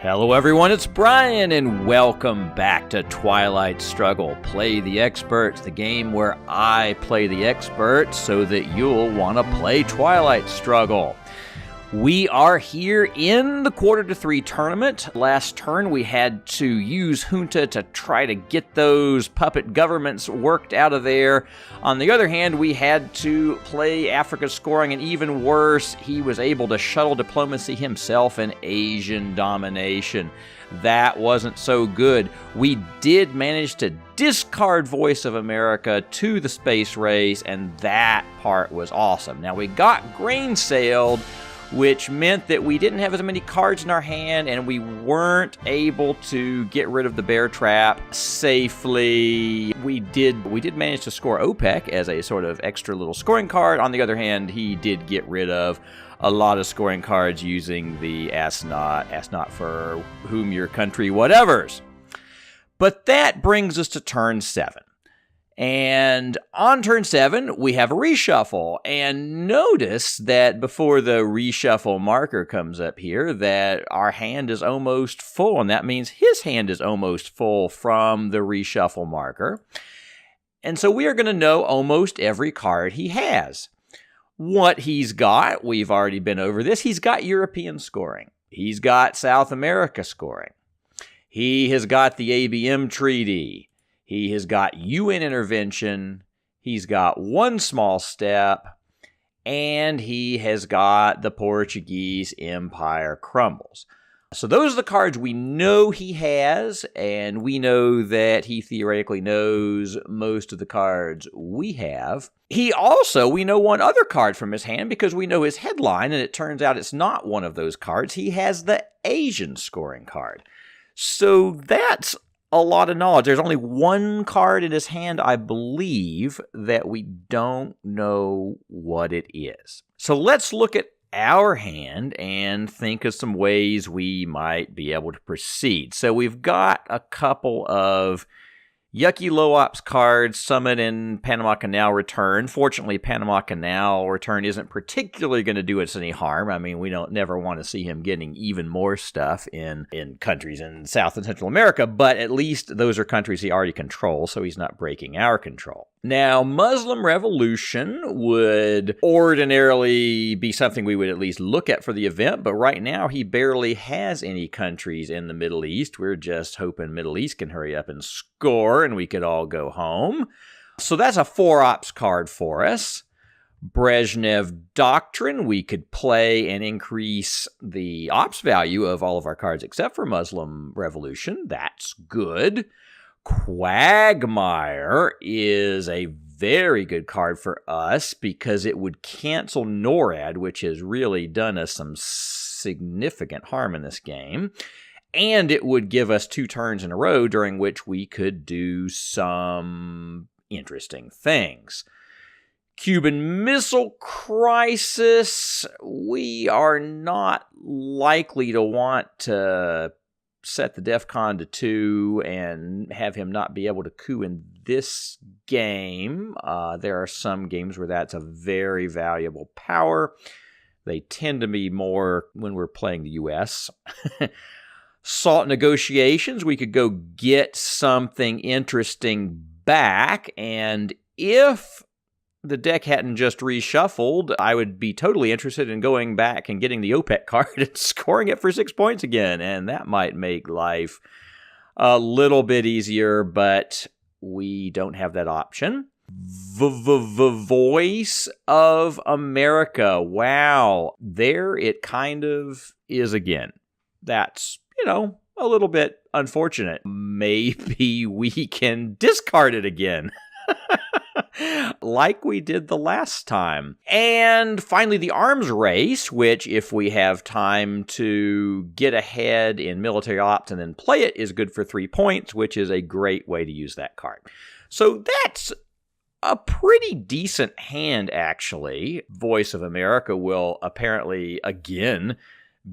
Hello everyone, it's Brian, and welcome back to Twilight Struggle. Play the Experts, the game where I play the expert so that you'll want to play Twilight Struggle. We are here in the quarter to 3 tournament. Last turn we had to use Junta to try to get those puppet governments worked out of there. On the other hand, we had to play Africa scoring, and even worse, he was able to shuttle diplomacy himself and Asian domination. That wasn't so good. We did manage to discard Voice of America to the space race, and that part was awesome. Now we got grain sailed, which meant that we didn't have as many cards in our hand, and we weren't able to get rid of the bear trap safely. We did manage to score OPEC as a sort of extra little scoring card. On the other hand, he did get rid of a lot of scoring cards using the ask not for whom your country whatevers. But that brings us to turn 7. And on turn 7, we have a reshuffle. And notice that before the reshuffle marker comes up here, that our hand is almost full. And that means his hand is almost full from the reshuffle marker. And so we are going to know almost every card he has. What he's got, we've already been over this. He's got European scoring. He's got South America scoring. He has got the ABM treaty. He has got UN intervention, he's got one small step, and he has got the Portuguese Empire crumbles. So those are the cards we know he has, and we know that he theoretically knows most of the cards we have. We know one other card from his hand because we know his headline, and it turns out it's not one of those cards. He has the Asian scoring card. So that's a lot of knowledge. There's only one card in his hand, I believe, that we don't know what it is. So let's look at our hand and think of some ways we might be able to proceed. So we've got a couple of yucky low ops cards, Summit and Panama Canal Return. Fortunately, Panama Canal Return isn't particularly going to do us any harm. I mean, we don't never want to see him getting even more stuff in countries in South and Central America, but at least those are countries he already controls, so he's not breaking our control. Now, Muslim Revolution would ordinarily be something we would at least look at for the event, but right now he barely has any countries in the Middle East. We're just hoping Middle East can hurry up and score and we could all go home. So that's a 4-ops card for us. Brezhnev Doctrine, we could play and increase the ops value of all of our cards except for Muslim Revolution. That's good. Quagmire is a very good card for us because it would cancel NORAD, which has really done us some significant harm in this game. And it would give us 2 turns in a row during which we could do some interesting things. Cuban Missile Crisis, we are not likely to want to set the DEFCON to 2 and have him not be able to coup in this game. There are some games where that's a very valuable power. They tend to be more when we're playing the U.S. Salt negotiations, we could go get something interesting back, and if the deck hadn't just reshuffled, I would be totally interested in going back and getting the OPEC card and scoring it for 6 points again, and that might make life a little bit easier, but we don't have that option. Voice of America. Wow. There it kind of is again. That's, a little bit unfortunate. Maybe we can discard it again. Like we did the last time. And finally, the arms race, which if we have time to get ahead in military ops and then play it, is good for 3 points, which is a great way to use that card. So that's a pretty decent hand, actually. Voice of America will apparently, again,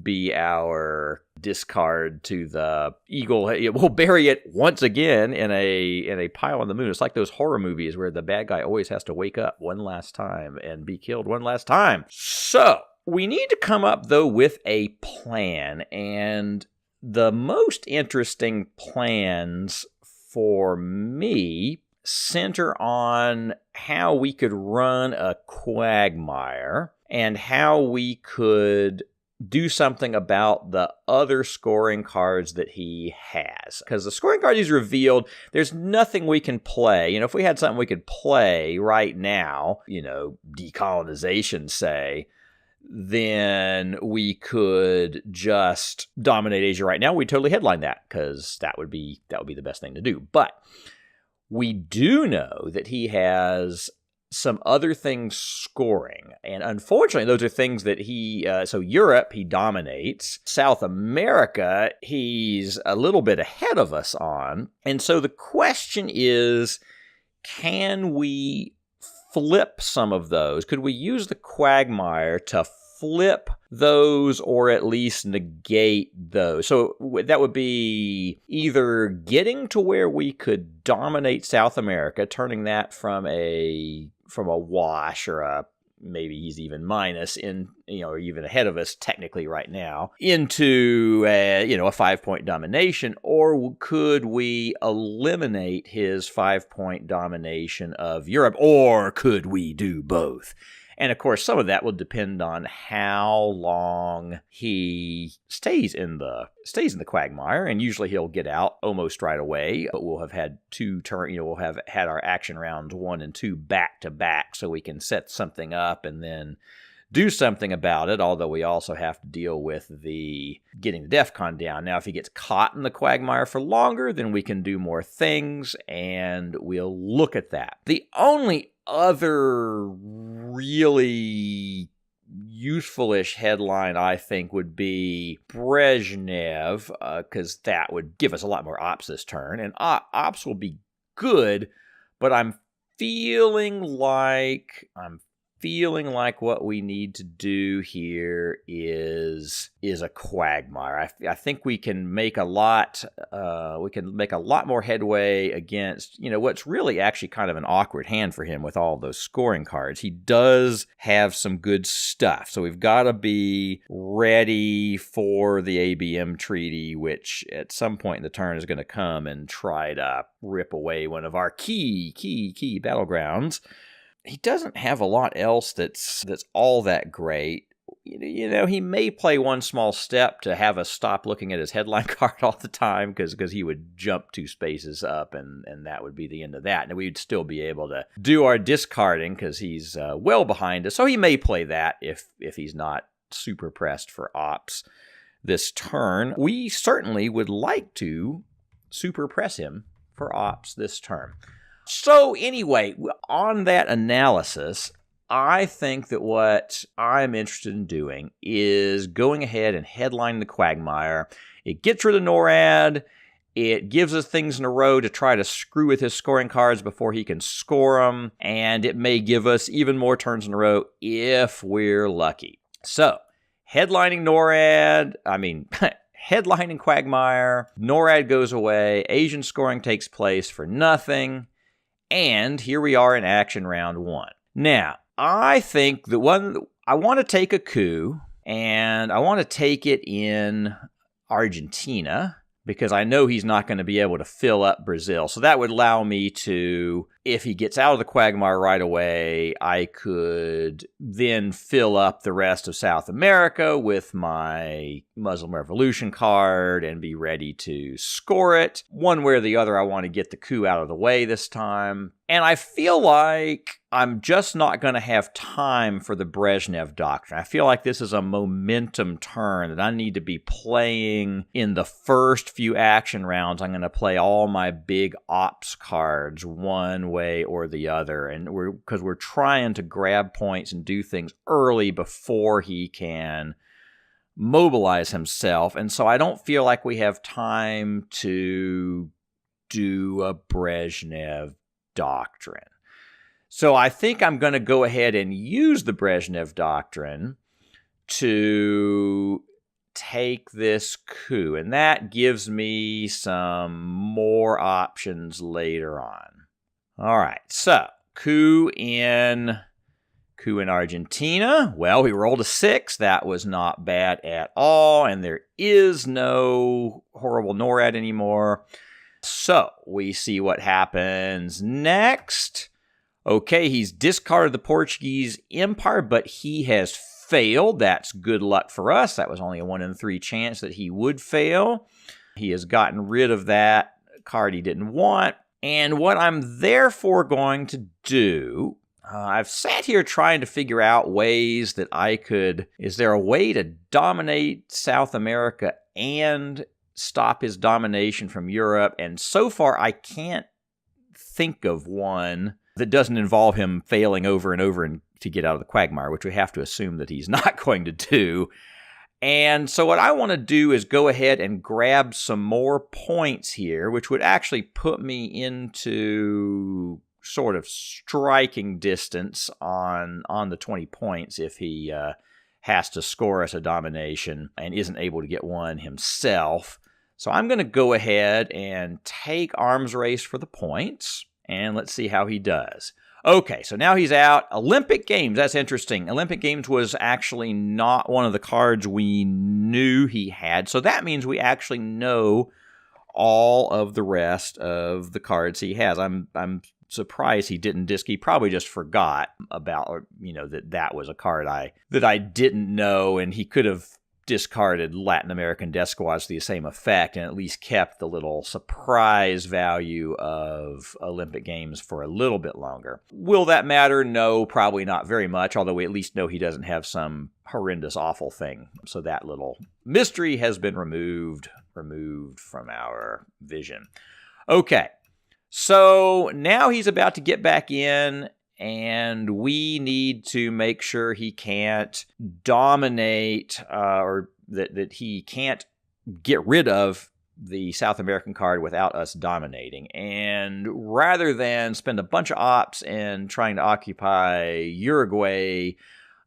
be our discard to the eagle. We'll bury it once again in a pile on the moon. It's like those horror movies where the bad guy always has to wake up one last time and be killed one last time. So we need to come up, though, with a plan. And the most interesting plans for me center on how we could run a quagmire and how we could do something about the other scoring cards that he has. Because the scoring card he's revealed, there's nothing we can play. If we had something we could play right now, decolonization, say, then we could just dominate Asia right now. We'd totally headline that, because that would be the best thing to do. But we do know that he has some other things scoring. And unfortunately, those are things that so Europe, he dominates. South America, he's a little bit ahead of us on. And so the question is, can we flip some of those? Could we use the quagmire to flip those, or at least negate those? So that would be either getting to where we could dominate South America, turning that from a wash, or maybe he's even minus or even ahead of us technically right now, into a 5-point domination, or could we eliminate his 5-point domination of Europe, or could we do both? And of course, some of that will depend on how long he stays in the quagmire, and usually he'll get out almost right away. But we'll have had we'll have had our action rounds 1 and 2 back to back, so we can set something up and then do something about it. Although we also have to deal with getting the DEFCON down. Now, if he gets caught in the quagmire for longer, then we can do more things, and we'll look at that. The only other really useful-ish headline, I think, would be Brezhnev, because that would give us a lot more ops this turn. And ops will be good, but I'm feeling like what we need to do here is a quagmire. I think we can make a lot more headway against what's really actually kind of an awkward hand for him with all those scoring cards. He does have some good stuff, so we've got to be ready for the ABM treaty, which at some point in the turn is going to come and try to rip away one of our key battlegrounds. He doesn't have a lot else that's all that great. He may play one small step to have us stop looking at his headline card all the time, because he would jump 2 spaces up, and that would be the end of that. And we'd still be able to do our discarding, because he's well behind us. So he may play that if he's not super pressed for ops this turn. We certainly would like to super press him for ops this turn. So anyway, on that analysis, I think that what I'm interested in doing is going ahead and headlining the quagmire. It gets rid of NORAD. It gives us things in a row to try to screw with his scoring cards before he can score them. And it may give us even more turns in a row if we're lucky. So, headlining quagmire. NORAD goes away. Asian scoring takes place for nothing. And here we are in action round 1. Now, I think I want to take a coup, and I want to take it in Argentina, because I know he's not going to be able to fill up Brazil. So that would allow me to, if he gets out of the quagmire right away, I could then fill up the rest of South America with my Muslim Revolution card and be ready to score it. One way or the other, I want to get the coup out of the way this time. And I feel like I'm just not going to have time for the Brezhnev Doctrine. I feel like this is a momentum turn that I need to be playing in the first few action rounds. I'm going to play all my big ops cards one way or the other, and because we're trying to grab points and do things early before he can mobilize himself. And so I don't feel like we have time to do a Brezhnev Doctrine. So I think I'm going to go ahead and use the Brezhnev Doctrine to take this coup, and that gives me some more options later on. All right, so coup in Coup in Argentina. Well, we rolled a 6. That was not bad at all. And there is no horrible NORAD anymore. So we see what happens next. Okay, he's discarded the Portuguese Empire, but he has failed. That's good luck for us. That was only a 1 in 3 chance that he would fail. He has gotten rid of that card he didn't want. And what I'm therefore going to do, I've sat here trying to figure out ways that I could, is there a way to dominate South America and stop his domination from Europe? And so far, I can't think of one that doesn't involve him failing over and over and to get out of the quagmire, which we have to assume that he's not going to do. And so what I want to do is go ahead and grab some more points here, which would actually put me into sort of striking distance on the 20 points if he has to score us a domination and isn't able to get one himself. So I'm going to go ahead and take arms race for the points, and let's see how he does. Okay, so now he's out. Olympic Games, that's interesting. Olympic Games was actually not one of the cards we knew he had, so that means we actually know all of the rest of the cards he has. I'm surprised he didn't he probably just forgot about, that was a card that I didn't know, and he could have discarded Latin American death squads to the same effect and at least kept the little surprise value of Olympic Games for a little bit longer. Will that matter? No, probably not very much, although we at least know he doesn't have some horrendous, awful thing. So that little mystery has been removed from our vision. Okay, so now he's about to get back in, and we need to make sure he can't dominate or that he can't get rid of the South American card without us dominating. And rather than spend a bunch of ops and trying to occupy Uruguay,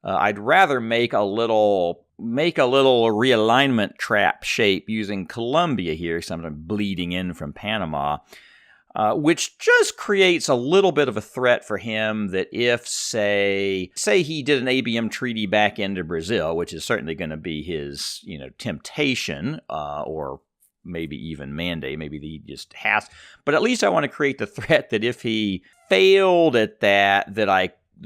I'd rather make a little realignment trap shape using Colombia here, something bleeding in from Panama. Which just creates a little bit of a threat for him that if, say he did an ABM treaty back into Brazil, which is certainly going to be his, temptation, or maybe even mandate, maybe he just has. But at least I want to create the threat that if he failed at that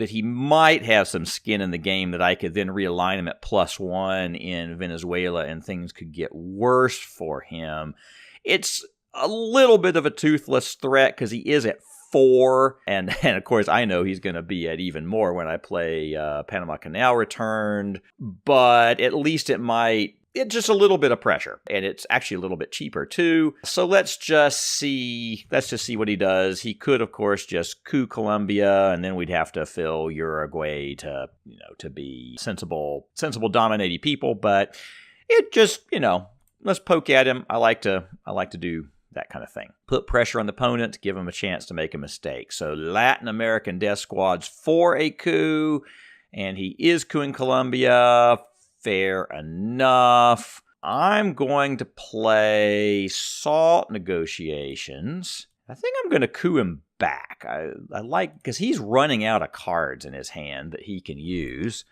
he might have some skin in the game, that I could then realign him at +1 in Venezuela and things could get worse for him. It's a little bit of a toothless threat because he is at 4, and of course I know he's going to be at even more when I play Panama Canal Returned, but at least it's just a little bit of pressure, and it's actually a little bit cheaper too. So let's just see what he does. He could, of course, just coup Colombia, and then we'd have to fill Uruguay to be sensible dominating people, but it just, let's poke at him. I like to do that kind of thing. Put pressure on the opponent, give him a chance to make a mistake. So Latin American death squads for a coup, and he is coupping Colombia. Fair enough. I'm going to play SALT negotiations. I think I'm going to coup him back. I like, because he's running out of cards in his hand that he can use.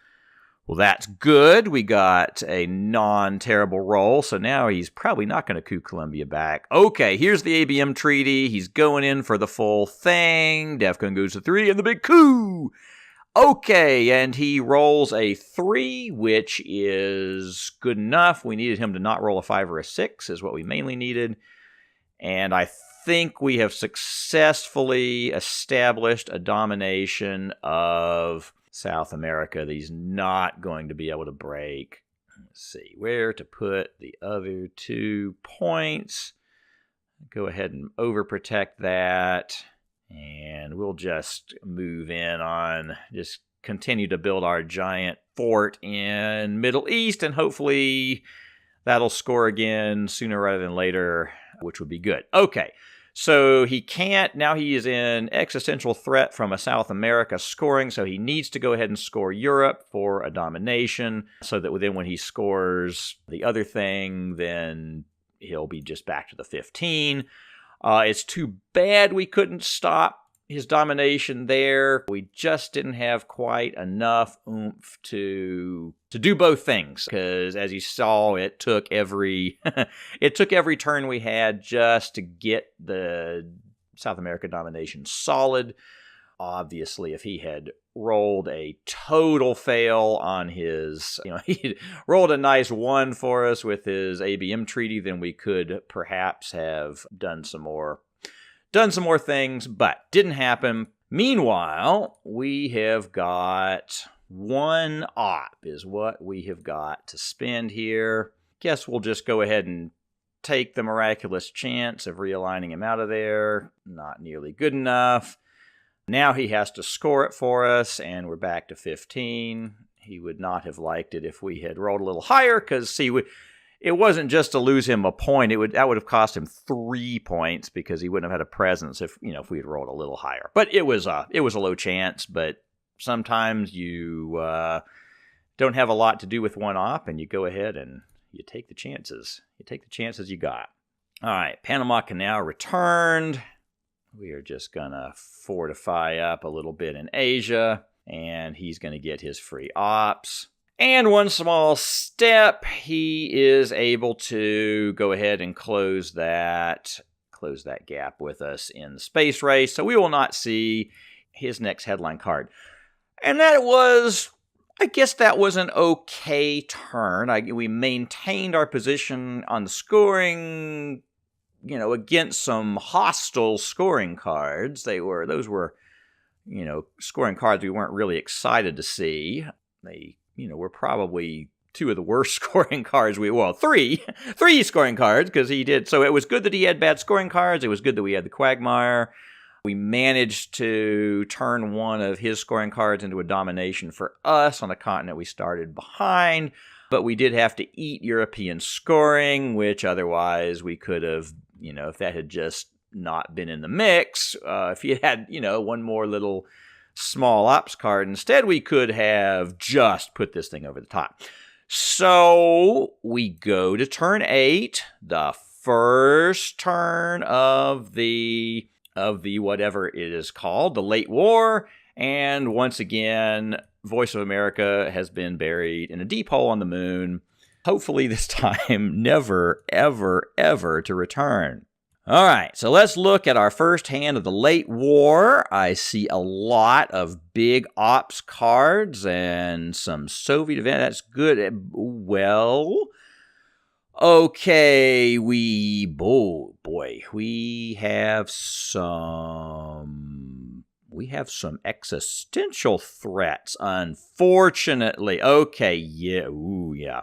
Well, that's good. We got a non-terrible roll, so now he's probably not going to coup Colombia back. Okay, here's the ABM treaty. He's going in for the full thing. DEFCON goes to 3, and the big coup! Okay, and he rolls a 3, which is good enough. We needed him to not roll a 5 or a 6, is what we mainly needed. And I think we have successfully established a domination of South America that he's not going to be able to break. Let's see where to put the other 2 points. Go ahead and overprotect that, and we'll just move in on, just continue to build our giant fort in Middle East, and hopefully that'll score again sooner rather than later, which would be good. Okay. So he can't, now he is in existential threat from a South America scoring, so he needs to go ahead and score Europe for a domination, so that then when he scores the other thing, then he'll be just back to the 15. It's too bad we couldn't stop his domination there. We just didn't have quite enough oomph to do both things, because as you saw, it took every it took every turn we had just to get the South America domination solid. Obviously, if he had rolled a total fail on his, he rolled a nice 1 for us with his ABM treaty, then we could perhaps have done some more things, but didn't happen. Meanwhile, we have got 1 op is what we have got to spend here. Guess we'll just go ahead and take the miraculous chance of realigning him out of there. Not nearly good enough. Now he has to score it for us, and we're back to 15. He would not have liked it if we had rolled a little higher, because, see, it wasn't just to lose him a point. That would have cost him 3 points, because he wouldn't have had a presence if we had rolled a little higher. But it was a low chance. But sometimes you don't have a lot to do with 1 op, and you go ahead and you take the chances. You take the chances you got. All right, Panama Canal returned. We are just going to fortify up a little bit in Asia, and he's going to get his free ops. And 1 small step, he is able to go ahead and close that gap with us in the space race, so we will not see his next headline card. And I guess that was an okay turn. We maintained our position on the scoring, against some hostile scoring cards. Those were scoring cards we weren't really excited to see. They, were probably 2 of the worst scoring cards three scoring cards, because he did. So it was good that he had bad scoring cards. It was good that we had the Quagmire. We managed to turn 1 of his scoring cards into a domination for us on a continent we started behind. But we did have to eat European scoring, which otherwise we could have, if that had just not been in the mix, if he had, 1 more little small ops card instead, we could have just put this thing over the top. So we go to turn 8, the first turn of the whatever it is called, the late war, and once again, Voice of America has been buried in a deep hole on the moon, hopefully this time never, ever, ever to return. All right, so let's look at our first hand of the late war. I see a lot of big ops cards and some Soviet event. That's good. Well, okay, we have some existential threats, unfortunately. Okay, yeah, ooh, yeah.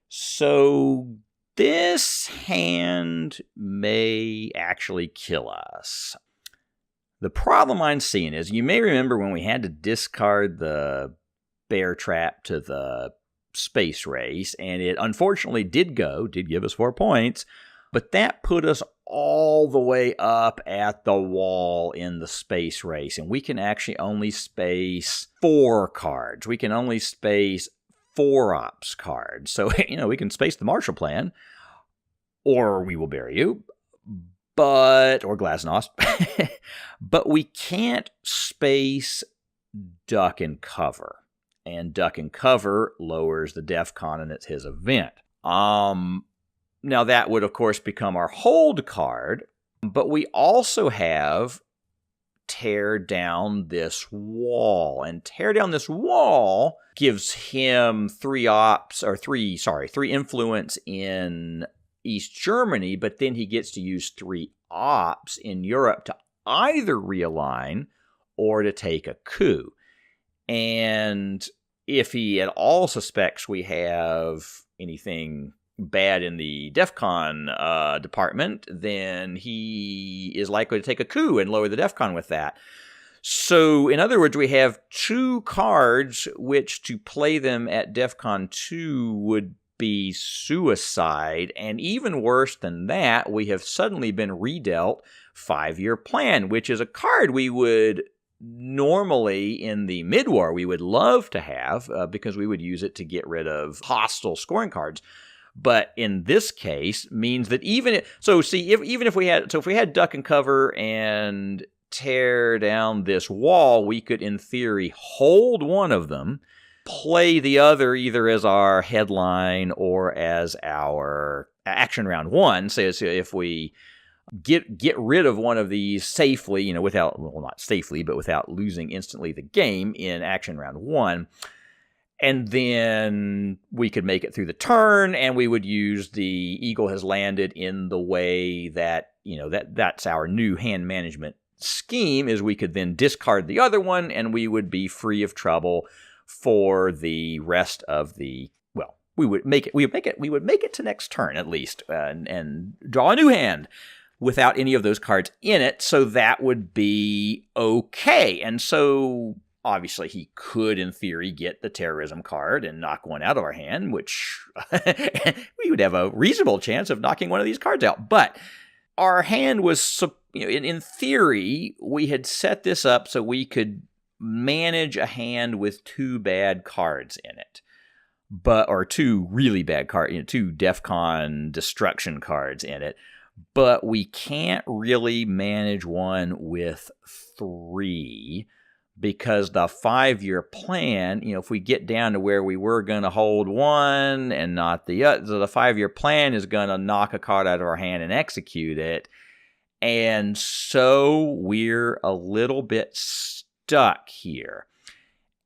So this hand may actually kill us. The problem I'm seeing is, you may remember when we had to discard the bear trap to the space race, and it unfortunately did give us 4 points, but that put us all the way up at the wall in the space race, and we can actually only space 4 cards. We can only space 4 ops cards. So, we can space the Marshall Plan, or We Will Bury You, or Glasnost, but we can't space Duck and Cover. And Duck and Cover lowers the def con, and it's his event. Now that would, of course, become our hold card, but we also have Tear Down This Wall. And Tear Down This Wall gives him 3 influence in East Germany, but then he gets to use 3 ops in Europe to either realign or to take a coup. And if he at all suspects we have anything bad in the DEFCON department, then he is likely to take a coup and lower the DEFCON with that. So, in other words, we have 2 cards which, to play them at DEFCON 2, would be suicide. And even worse than that, we have suddenly been redealt 5-year plan, which is a card we would normally in the mid-war we would love to have, because we would use it to get rid of hostile scoring cards. But in this case means that even if we had Duck and Cover and tear down this wall, we could, in theory, hold one of them, play the other either as our headline or as our action round one. So if we get rid of one of these safely, without, well, not safely, but without losing instantly the game in action round one, and then we could make it through the turn, and we would use the eagle has landed in the way that, that's our new hand management scheme, is we could then discard the other one, and we would be free of trouble for the rest of the, well, we would make it to next turn at least, and draw a new hand without any of those cards in it, so that would be okay. And so obviously, he could, in theory, get the terrorism card and knock one out of our hand, which we would have a reasonable chance of knocking one of these cards out. But our hand was, in theory, we had set this up so we could manage a hand with 2 bad cards in it. Or 2 really bad cards, 2 DEFCON destruction cards in it. But we can't really manage one with 3. Because the 5-year plan, if we get down to where we were going to hold one and not the other, so the 5-year plan is going to knock a card out of our hand and execute it. And so we're a little bit stuck here.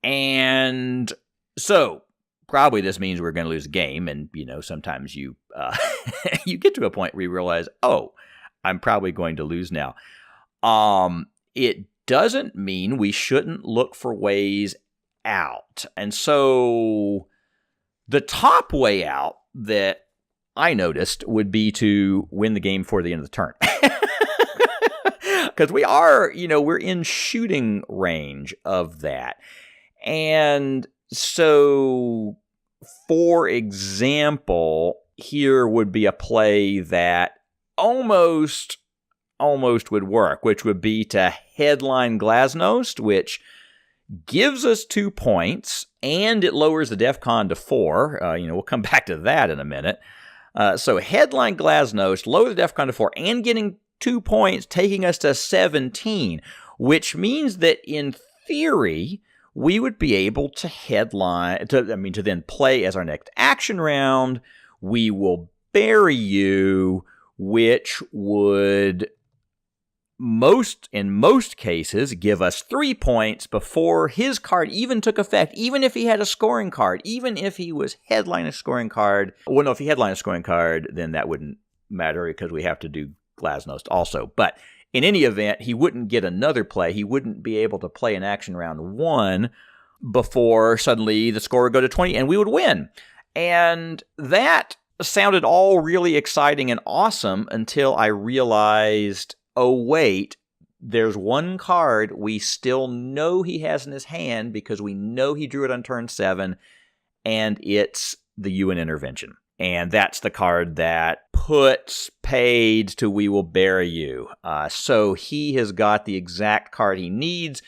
And so probably this means we're going to lose a game. And, sometimes you you get to a point where you realize, oh, I'm probably going to lose now. It doesn't mean we shouldn't look for ways out. And so the top way out that I noticed would be to win the game before the end of the turn. Because we are, we're in shooting range of that. And so, for example, here would be a play that almost would work, which would be to headline Glasnost, which gives us 2 points, and it lowers the DEFCON to 4. We'll come back to that in a minute. So headline Glasnost, lower the DEFCON to 4, and getting 2 points, taking us to 17, which means that in theory, we would be able to to then play as our next action round. We will bury you, which would in most cases, give us 3 points before his card even took effect, even if he had a scoring card, even if he was headline a scoring card. Well, no, if he headlined a scoring card, then that wouldn't matter because we have to do Glasnost also. But in any event, he wouldn't get another play. He wouldn't be able to play in action round 1 before suddenly the score would go to 20 and we would win. And that sounded all really exciting and awesome until I realized, oh, wait, there's one card we still know he has in his hand because we know he drew it on turn 7, and it's the UN intervention. And that's the card that puts paid to We Will Bury You. So he has got the exact card he needs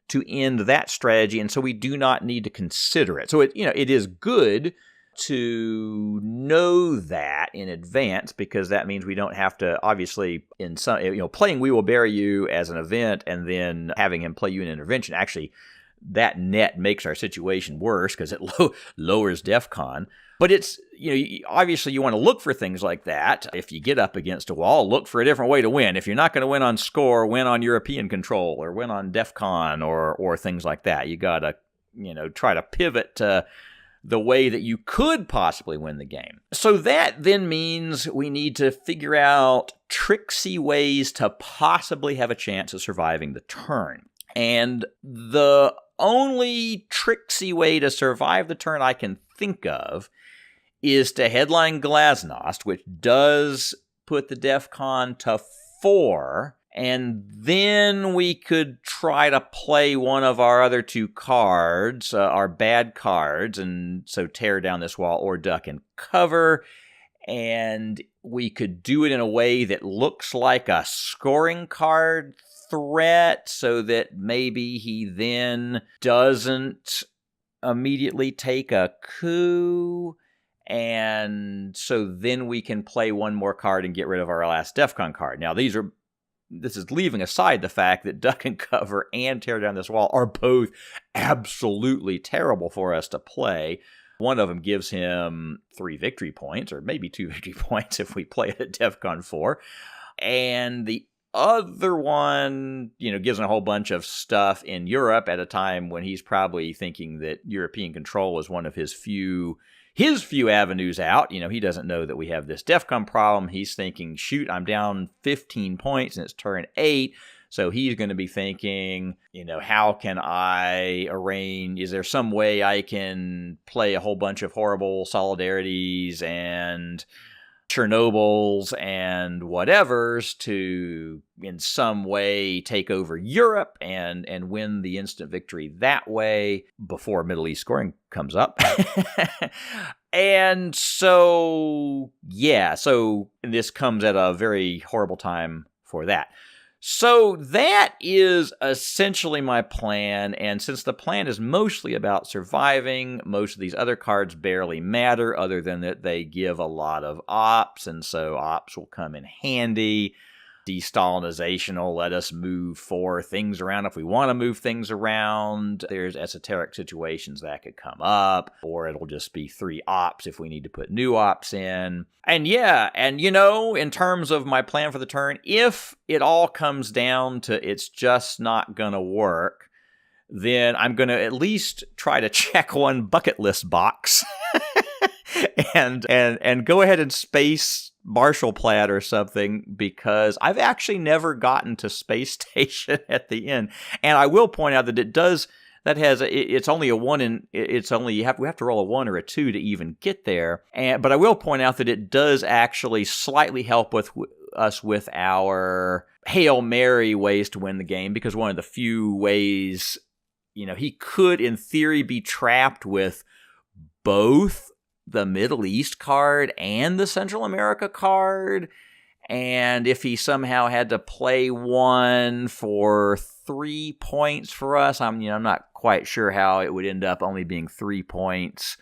to end that strategy, and so we do not need to consider it. So it is good to know that in advance, because that means we don't have to, obviously, in some, playing We Will Bury You as an event and then having him play you an intervention, actually that net makes our situation worse because it lowers DEFCON. But it's, obviously you want to look for things like that. If you get up against a wall, look for a different way to win. If you're not going to win on score, win on European control or win on DEFCON or things like that. You got to, try to pivot to the way that you could possibly win the game. So that then means we need to figure out tricksy ways to possibly have a chance of surviving the turn. And the only tricksy way to survive the turn I can think of is to headline Glasnost, which does put the DEFCON to 4, and then we could try to play one of our other 2 cards, our bad cards, and so tear down this wall or duck and cover, and we could do it in a way that looks like a scoring card threat, so that maybe he then doesn't immediately take a coup, and so then we can play one more card and get rid of our last DEFCON card. Now, these are this is leaving aside the fact that duck and cover and tear down this wall are both absolutely terrible for us to play. One of them gives him 3 victory points, or maybe 2 victory points if we play it at DEFCON 4. And the other one, gives him a whole bunch of stuff in Europe at a time when he's probably thinking that European control is one of his few avenues out. He doesn't know that we have this DEFCON problem. He's thinking, shoot, I'm down 15 points and it's turn 8. So he's going to be thinking, how can I arrange, is there some way I can play a whole bunch of horrible solidarities and Chernobyls and whatevers to in some way take over Europe and win the instant victory that way before Middle East scoring comes up. And so this comes at a very horrible time for that. So that is essentially my plan, and since the plan is mostly about surviving, most of these other cards barely matter other than that they give a lot of ops, and so ops will come in handy. Destalinization will let us move 4 things around if we want to move things around. There's esoteric situations that could come up, or it'll just be 3 ops if we need to put new ops in. And in terms of my plan for the turn, if it all comes down to it's just not going to work, then I'm going to at least try to check one bucket list box and go ahead and space Marshall Plaid or something, because I've actually never gotten to Space Station at the end. And I will point out that it's only a 1 in, we have to roll a 1 or a 2 to even get there. But I will point out that it does actually slightly help us with our Hail Mary ways to win the game, because one of the few ways, he could in theory be trapped with both the Middle East card and the Central America card. And if he somehow had to play one for 3 points for us, I'm not quite sure how it would end up only being 3 points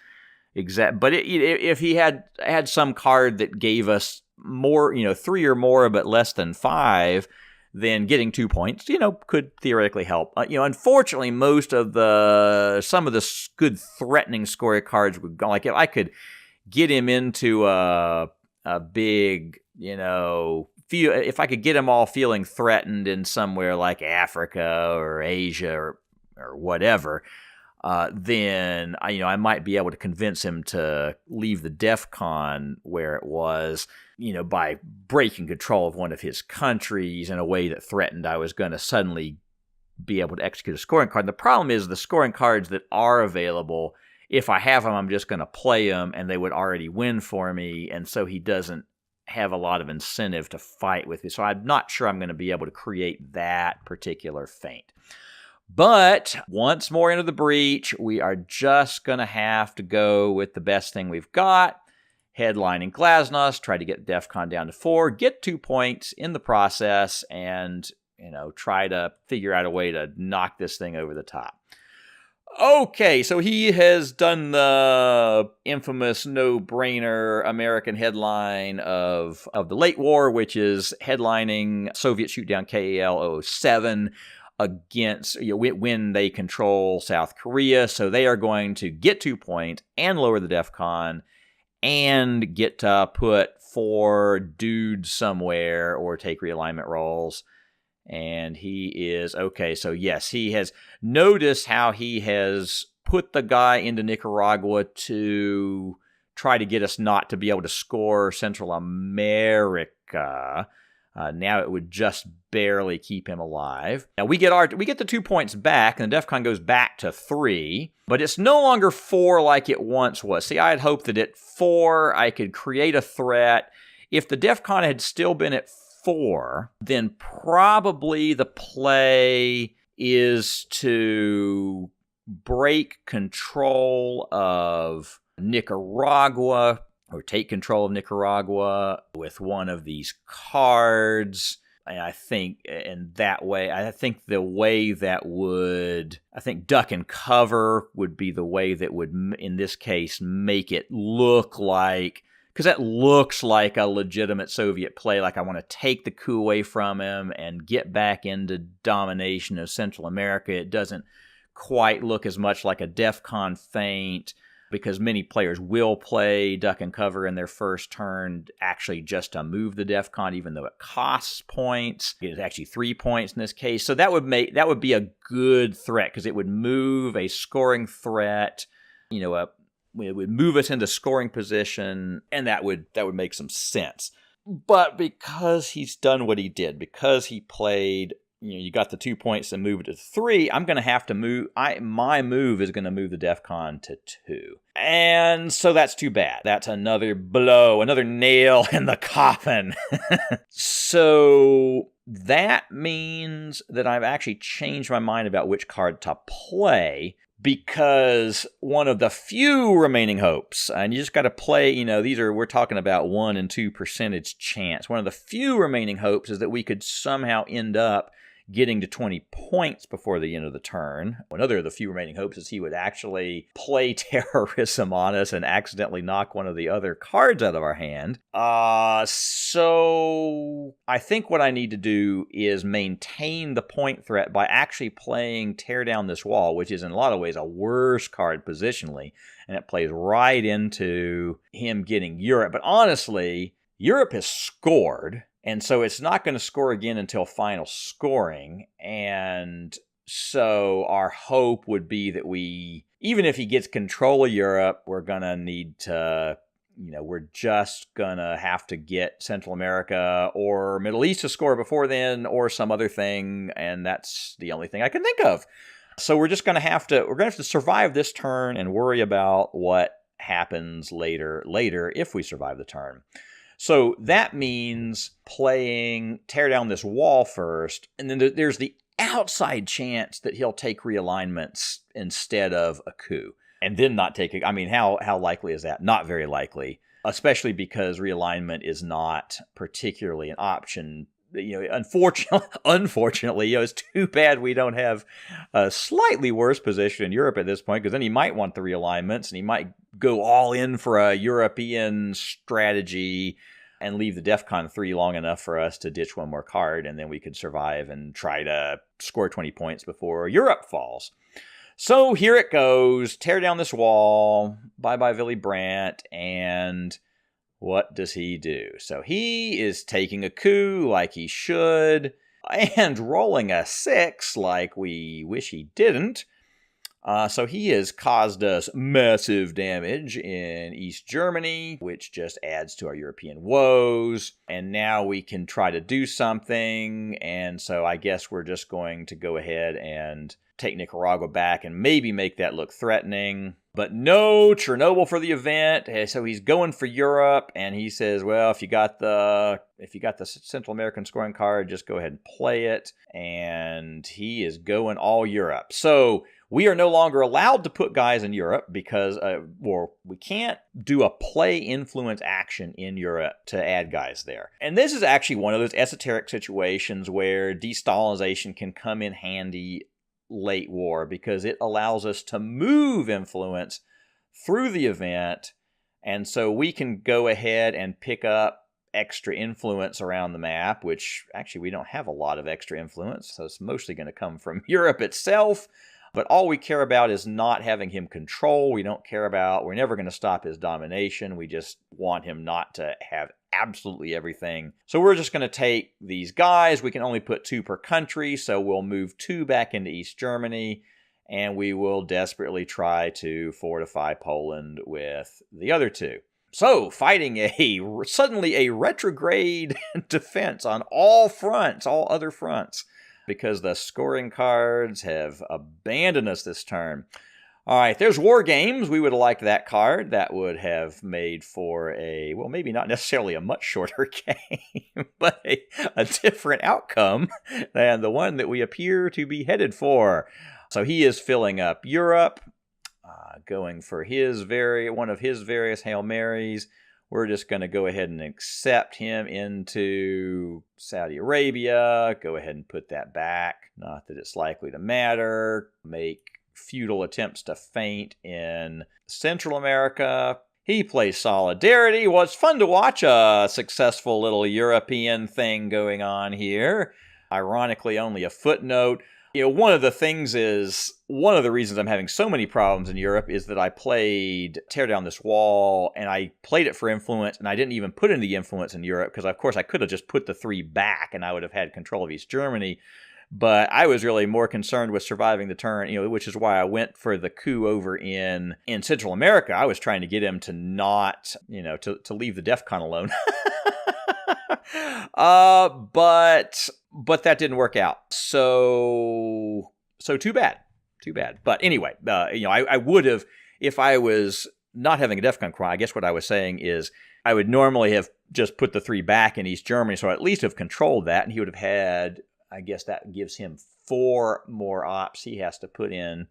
exact. But if he had some card that gave us more, 3 or more, but less than 5, then getting 2 points, could theoretically help. Unfortunately, some of the good threatening scoring cards would go. Like if I could get him into a big, if I could get him all feeling threatened in somewhere like Africa or Asia or whatever, then I might be able to convince him to leave the DEFCON where it was, by breaking control of one of his countries in a way that threatened I was going to suddenly be able to execute a scoring card. The problem is the scoring cards that are available, if I have them, I'm just going to play them and they would already win for me, and so he doesn't have a lot of incentive to fight with me. So I'm not sure I'm going to be able to create that particular feint. But once more into the breach, we are just going to have to go with the best thing we've got. Headlining Glasnost, try to get DEFCON down to 4, get 2 points in the process, and, try to figure out a way to knock this thing over the top. Okay, so he has done the infamous no-brainer American headline of the late war, which is headlining Soviet shoot-down KAL 007 against, when they control South Korea. So they are going to get 2 points and lower the DEFCON and get to put 4 dudes somewhere or take realignment rolls. And he is, okay, so yes, he has noticed how he has put the guy into Nicaragua to try to get us not to be able to score Central America. Now it would just barely keep him alive. Now we get the 2 points back, and the DEFCON goes back to 3, but it's no longer 4 like it once was. See, I had hoped that at 4 I could create a threat. If the DEFCON had still been at 4, then probably the play is to break control of Nicaragua, or take control of Nicaragua with one of these cards. And I think duck and cover would be the way that would, in this case, make it look like because that looks like a legitimate Soviet play, like I want to take the coup away from him and get back into domination of Central America. It doesn't quite look as much like a DEFCON feint, because many players will play duck and cover in their first turn actually just to move the DEFCON, even though it costs points. It's actually 3 points in this case. So that would be a good threat, because it would move a scoring threat, it would move us into scoring position, and that would make some sense. But because he's done what he did, because he played, you got the 2 points and move it to 3, I'm going to have to move. My move is going to move the DEFCON to 2. And so that's too bad. That's another blow, another nail in the coffin. So that means that I've actually changed my mind about which card to play, because one of the few remaining hopes, and you just got to play, we're talking about 1 and 2% chance. One of the few remaining hopes is that we could somehow end up getting to 20 points before the end of the turn. Another of the few remaining hopes is he would actually play terrorism on us and accidentally knock one of the other cards out of our hand. So I think what I need to do is maintain the point threat by actually playing Tear Down This Wall, which is in a lot of ways a worse card positionally, and it plays right into him getting Europe. But honestly, Europe has scored, and so it's not going to score again until final scoring. And so our hope would be that even if he gets control of Europe, we're going to need to, we're just going to have to get Central America or Middle East to score before then, or some other thing. And that's the only thing I can think of. So we're going to have to survive this turn and worry about what happens later if we survive the turn. So that means playing Tear Down This Wall first, and then there's the outside chance that he'll take realignments instead of a coup, and then not take it. I mean, how likely is that? Not very likely, especially because realignment is not particularly an option. Unfortunately, it's too bad we don't have a slightly worse position in Europe at this point, because then he might want the realignments, and he might go all in for a European strategy and leave the DEFCON 3 long enough for us to ditch one more card, and then we could survive and try to score 20 points before Europe falls. So here it goes. Tear Down This Wall. Bye-bye, Willy Brandt. And what does he do? So he is taking a coup like he should, and rolling a 6 like we wish he didn't. So he has caused us massive damage in East Germany, which just adds to our European woes. And now we can try to do something. And so I guess we're just going to go ahead and take Nicaragua back and maybe make that look threatening. But no Chernobyl for the event. So he's going for Europe, and he says, well, if you got the Central American scoring card, just go ahead and play it. And he is going all Europe. So we are no longer allowed to put guys in Europe because we can't do a play influence action in Europe to add guys there. And this is actually one of those esoteric situations where de-Stalinization can come in handy late war, because it allows us to move influence through the event. And so we can go ahead and pick up extra influence around the map, which actually we don't have a lot of extra influence. So it's mostly going to come from Europe itself. But all we care about is not having him control. We're never going to stop his domination. We just want him not to have absolutely everything. So we're just going to take these guys. We can only put 2 per country, so we'll move 2 back into East Germany, and we will desperately try to fortify Poland with the other 2. So, fighting suddenly a retrograde defense on all other fronts, because the scoring cards have abandoned us this turn. All right, there's War Games. We would have liked that card. That would have made for maybe not necessarily a much shorter game, but a different outcome than the one that we appear to be headed for. So he is filling up Europe, going for one of his various Hail Marys. We're just going to go ahead and accept him into Saudi Arabia. Go ahead and put that back. Not that it's likely to matter. Make futile attempts to feint in Central America. He plays Solidarity. Well, it's fun to watch a successful little European thing going on here. Ironically, only a footnote. One of the reasons I'm having so many problems in Europe is that I played Tear Down This Wall, and I played it for influence, and I didn't even put in the influence in Europe, because of course I could have just put the 3 back, and I would have had control of East Germany. But I was really more concerned with surviving the turn, which is why I went for the coup over in Central America. I was trying to get him to not, to leave the DEFCON alone. But that didn't work out. So too bad. But anyway, I would have, if I was not having a DEFCON cry, I guess what I was saying is I would normally have just put the 3 back in East Germany, so I at least have controlled that, and he would have had, I guess that gives him 4 more ops he has to put in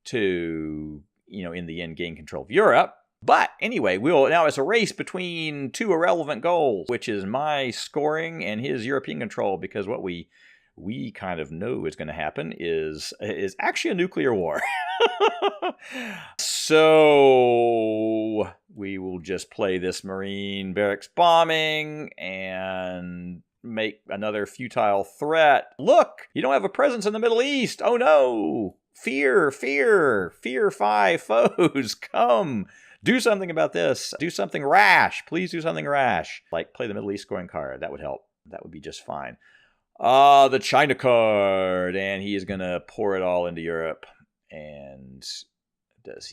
to, in the end, gain control of Europe. But anyway, now it's a race between 2 irrelevant goals, which is my scoring and his European control, because what we kind of know is going to happen is actually a nuclear war. So we will just play this Marine barracks bombing and make another futile threat. Look, you don't have a presence in the Middle East. Oh no! Fear 5 foes, come! Do something about this. Do something rash. Please do something rash. Like play the Middle East scoring card. That would help. That would be just fine. The China card. And he is going to pour it all into Europe. And does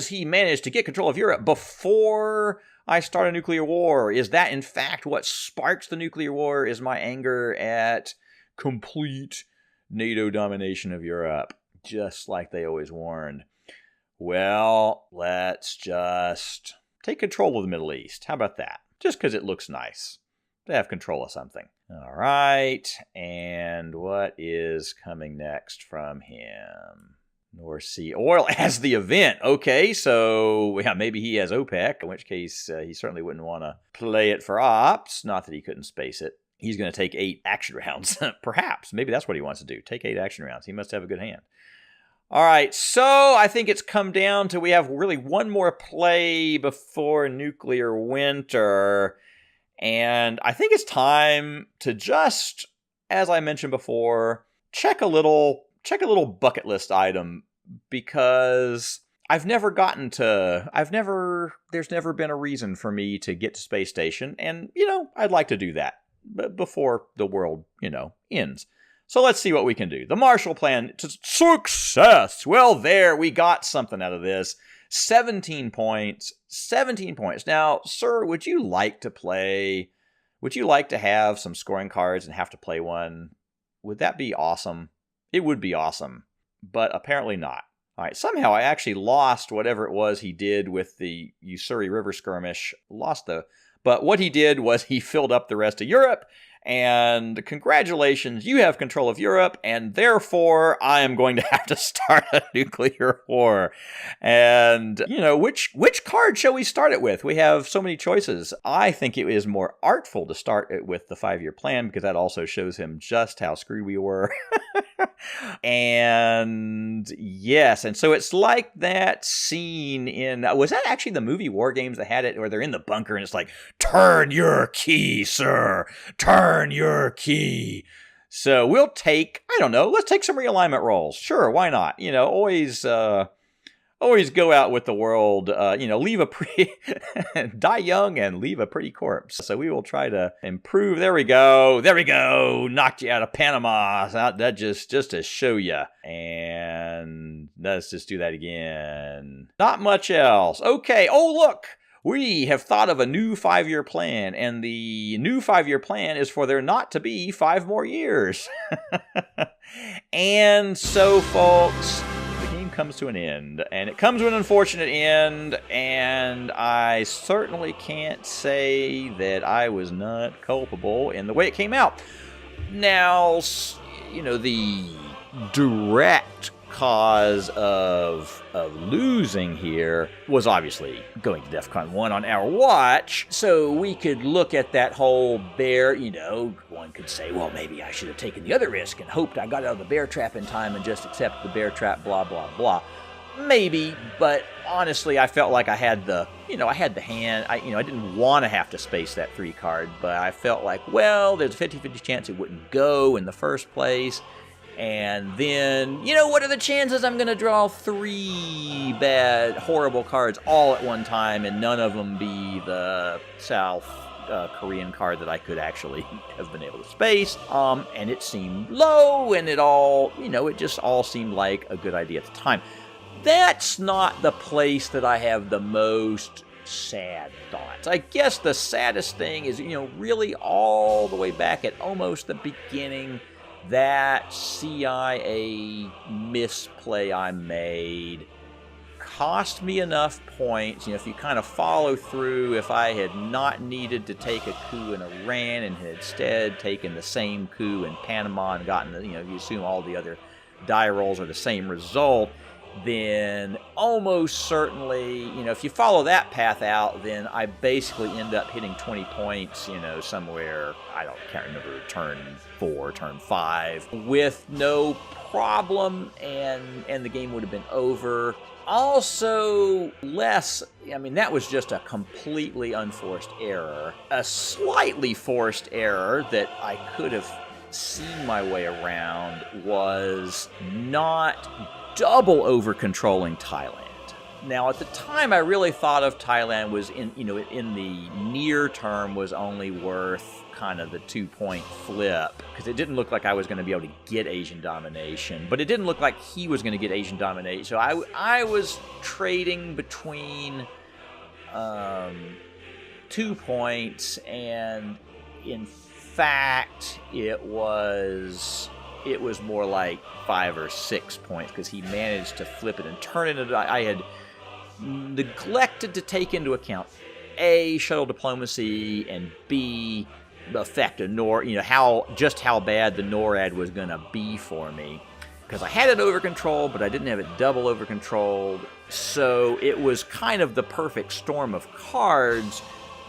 he manage to get control of Europe before I start a nuclear war? Is that in fact what sparks the nuclear war? Is my anger at complete NATO domination of Europe? Just like they always warned. Well, let's just take control of the Middle East. How about that? Just because it looks nice to have control of something. All right. And what is coming next from him? North Sea oil as the event. Okay, so yeah, maybe he has OPEC, in which case he certainly wouldn't want to play it for ops. Not that he couldn't space it. He's going to take 8 action rounds. Perhaps. Maybe that's what he wants to do. Take 8 action rounds. He must have a good hand. All right, so I think it's come down to we have really one more play before nuclear winter. And I think it's time to just, as I mentioned before, check a little bucket list item, because there's never been a reason for me to get to space station. And, I'd like to do that before the world, ends. So let's see what we can do. The Marshall Plan to success. Well, there, we got something out of this. 17 points. 17 points. Now, sir, would you like to have some scoring cards and have to play one? Would that be awesome? It would be awesome, but apparently not. All right, somehow I actually lost whatever it was he did with the Ussuri River skirmish. But what he did was he filled up the rest of Europe. And congratulations, you have control of Europe, and therefore I am going to have to start a nuclear war. And, which card shall we start it with? We have so many choices. I think it is more artful to start it with the 5-year plan, because that also shows him just how screwed we were. And yes, and so it's like that scene in, was that actually the movie War Games that had it, where they're in the bunker and it's like, turn your key, sir, turn your key. So we'll take, let's take some realignment rolls. Sure, why not? Always go out with the world, leave a pretty, die young and leave a pretty corpse. So we will try to improve. There we go. Knocked you out of Panama. That just to show you. And let's just do that again. Not much else. Okay. Oh, look. We have thought of a new 5-year plan, and the new 5-year plan is for there not to be 5 more years. And so, folks, the game comes to an end, and it comes to an unfortunate end, and I certainly can't say that I was not culpable in the way it came out. Now, the direct cause of losing here was obviously going to DEFCON 1 on our watch. So we could look at that whole bear, one could say, well, maybe I should have taken the other risk and hoped I got out of the bear trap in time and just accepted the bear trap, blah, blah, blah. Maybe, but honestly, I felt like I had the hand. I didn't want to have to space that 3 card, but I felt like, well, there's a 50-50 chance it wouldn't go in the first place. And then, what are the chances I'm going to draw 3 bad, horrible cards all at one time, and none of them be the South Korean card that I could actually have been able to space. And it seemed low, and it just all seemed like a good idea at the time. That's not the place that I have the most sad thoughts. I guess the saddest thing is, really all the way back at almost the beginning, that CIA misplay I made cost me enough points. If you kind of follow through, if I had not needed to take a coup in Iran and had instead taken the same coup in Panama and gotten you assume all the other die rolls are the same result, then almost certainly, if you follow that path out, then I basically end up hitting 20 points, somewhere, can't remember, turn 4, turn 5, with no problem, and the game would have been over. Also, that was just a completely unforced error. A slightly forced error that I could have seen my way around was not double over-controlling Thailand. Now, at the time, I really thought of Thailand was in the near term was only worth kind of the 2-point flip, because it didn't look like I was going to be able to get Asian domination, but it didn't look like he was going to get Asian domination. So I was trading between 2 points, and in fact, it was more like 5 or 6 points, because he managed to flip it and turn it. I had neglected to take into account A, shuttle diplomacy, and B, the effect of how bad the NORAD was going to be for me, because I had it over control, but I didn't have it double over controlled. So it was kind of the perfect storm of cards.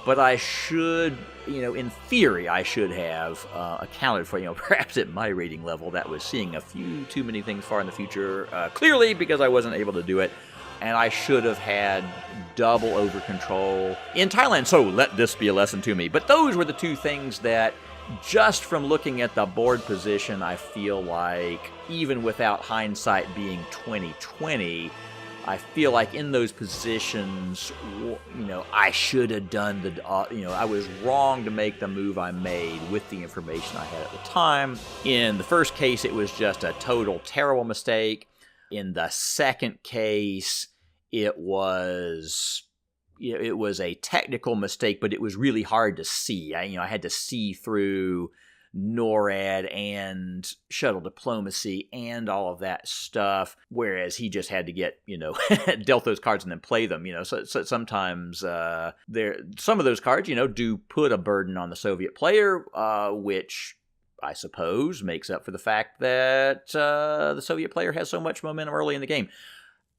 But I should, in theory, I should have accounted for, perhaps at my rating level, that was seeing a few too many things far in the future, clearly, because I wasn't able to do it. And I should have had double over control in Thailand. So let this be a lesson to me. But those were the 2 things that, just from looking at the board position, I feel like, even without hindsight being 20/20, I feel like in those positions, I should have done I was wrong to make the move I made with the information I had at the time. In the first case, it was just a total terrible mistake. In the second case, it was a technical mistake, but it was really hard to see. I had to see through NORAD and shuttle diplomacy and all of that stuff, whereas he just had to get, dealt those cards and then play them, so sometimes some of those cards, do put a burden on the Soviet player, which I suppose makes up for the fact that the Soviet player has so much momentum early in the game.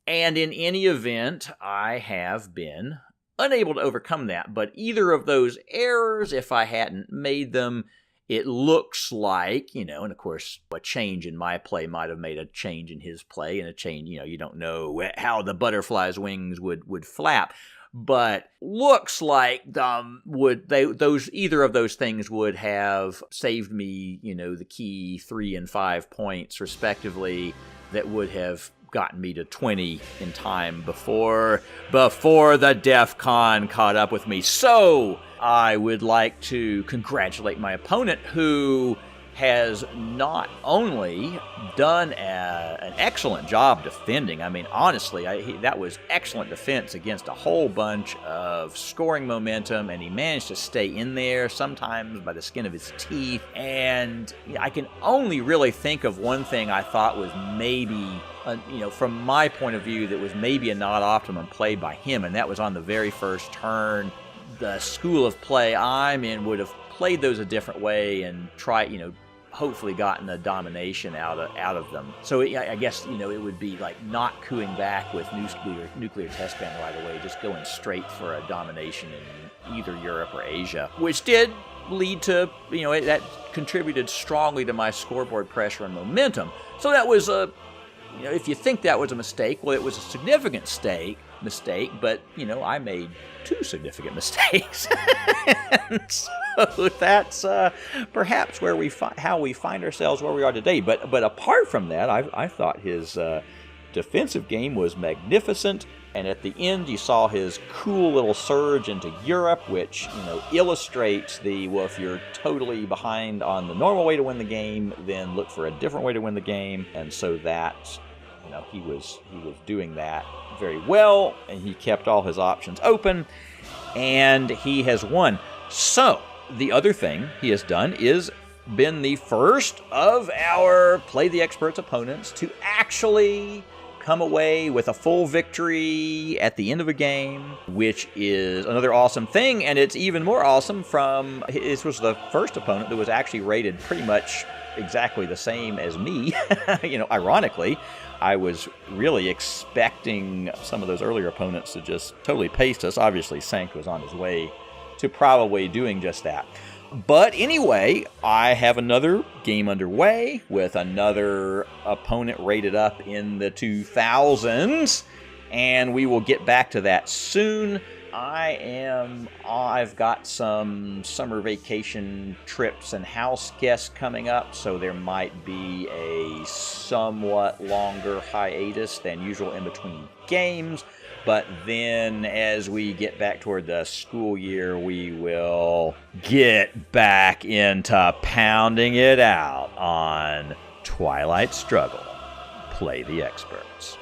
And in any event, I have been unable to overcome that. But either of those errors, if I hadn't made them, it looks like, and of course, a change in my play might have made a change in his play, and a change, you don't know how the butterfly's wings would flap. But looks like either of those things would have saved me, the key 3 and 5 points respectively, that would have gotten me to 20 in time before the DEF CON caught up with me. So I would like to congratulate my opponent, who has not only done an excellent job defending. I mean, honestly, that was excellent defense against a whole bunch of scoring momentum, and he managed to stay in there, sometimes by the skin of his teeth. And I can only really think of one thing I thought was maybe, from my point of view, that was maybe a not optimum play by him, and that was on the very first turn. The school of play I'm in would have played those a different way and hopefully gotten a domination out of them. So I guess, it would be like not cooing back with nuclear test ban right away, just going straight for a domination in either Europe or Asia, which did lead to, that contributed strongly to my scoreboard pressure and momentum. So that was if you think that was a mistake, well, it was a significant mistake, but, I made 2 significant mistakes. And so that's perhaps how we find ourselves where we are today. But apart from that, I thought his defensive game was magnificent. And at the end, you saw his cool little surge into Europe, which, illustrates if you're totally behind on the normal way to win the game, then look for a different way to win the game. And so that, he was doing that very well, and he kept all his options open, and he has won. So the other thing he has done is been the first of our Play the Experts opponents to actually come away with a full victory at the end of a game, which is another awesome thing. And it's even more awesome this was the first opponent that was actually rated pretty much exactly the same as me. Ironically, I was really expecting some of those earlier opponents to just totally paste us. Obviously, Sankt was on his way to probably doing just that. But anyway, I have another game underway with another opponent rated up in the 2000s, and we will get back to that soon. I've got some summer vacation trips and house guests coming up, so there might be a somewhat longer hiatus than usual in between games. But then as we get back toward the school year, we will get back into pounding it out on Twilight Struggle. Play the Experts.